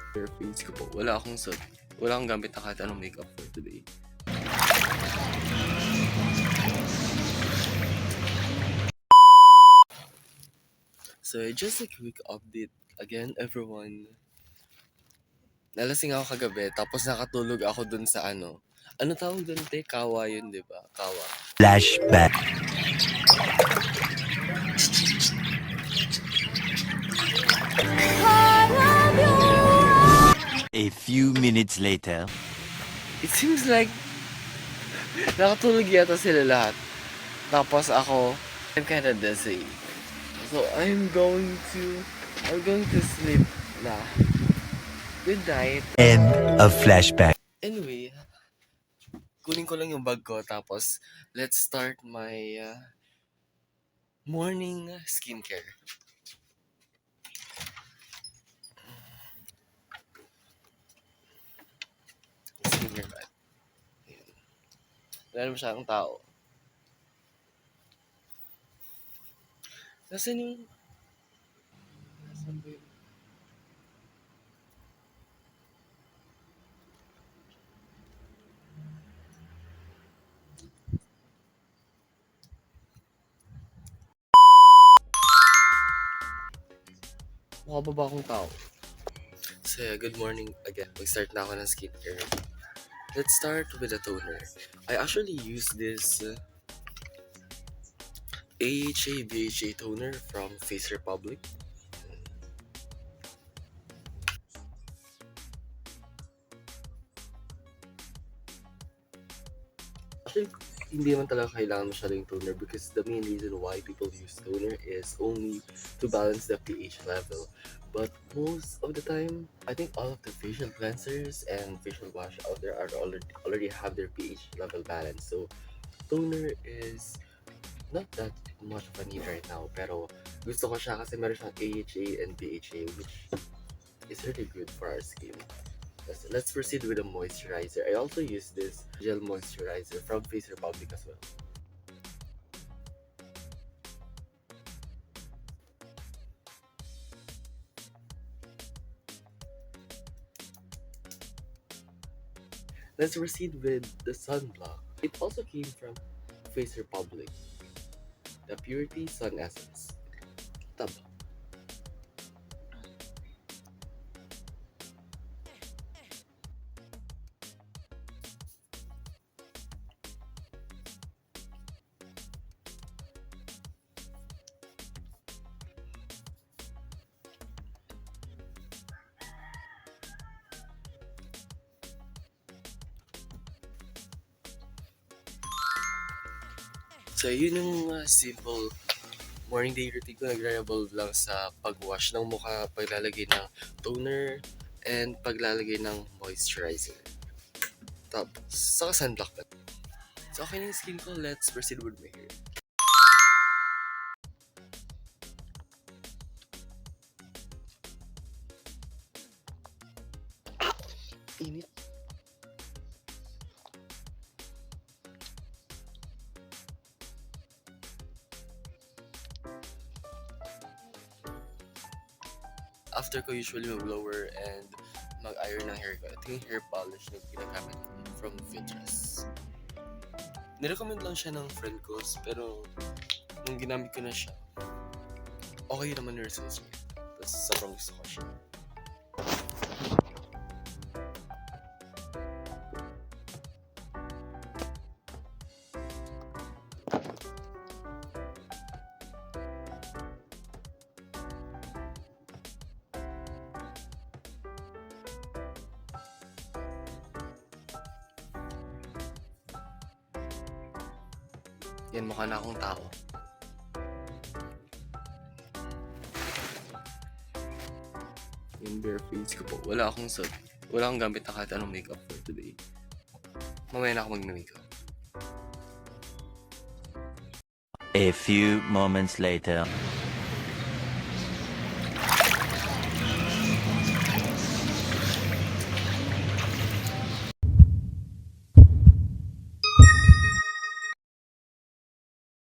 Bare face ko po. Wala akong gamit na kahit anong makeup for today. So, just a quick update again, everyone. Nalasing ako kagabi, tapos nakatulog ako dun sa ano. Ano tawag dun, te? Kawa yun, di ba? Kawa. Flashback. A few minutes later. It seems like nakatulog yata sila lahat. Tapos ako, I'm kinda dizzy. So, I'm going to sleep na. Good night. End of flashback. Anyway, kunin ko lang yung bag ko, tapos let's start my morning skincare. Skincare bag. Ayan. Wala masyadong tao. Nasaan yung... Nasaan ba yun? Mukha ba akong tao? So yeah, good morning again. Mag-start na ako ng skincare. Let's start with a toner. I actually use this AHA BHA toner from Face Republic. Actually, hindi naman talaga kailangan masyado yung toner because the main reason why people use toner is only to balance the pH level. But most of the time, I think all of the facial cleansers and facial wash out there are already have their pH level balance. So toner is not that much of a need right now. Pero gusto ko siya kasi meron siyang AHA and BHA, which is really good for our skin. Let's proceed with a moisturizer. I also use this gel moisturizer from Face Republic as well. Let's proceed with the sunblock. It also came from Face Republic. The Purity Sun Essence. Taba. So, yun yung simple morning day routine ko. Nagre-revolve lang sa pag-wash ng mukha, paglalagay ng toner, and paglalagay ng moisturizer. Tapos, saka sunblock pa. So, okay na yung skin ko. Let's proceed with my hair. Init. After ko usually mag-blower and mag-iron ng hair ko, ito yung hair polish na ginagamit ko from Fitness. Nirecommend lang siya ng friend ko, pero nung ginamit ko na siya, okay naman yung results niya. Tapos sobrang gusto ko siya. Yan, mukha na akong tao. Yung bare face ko po. Wala akong gamit na kahit anong makeup for today. Mamaya na ako mag-makeup. A few moments later.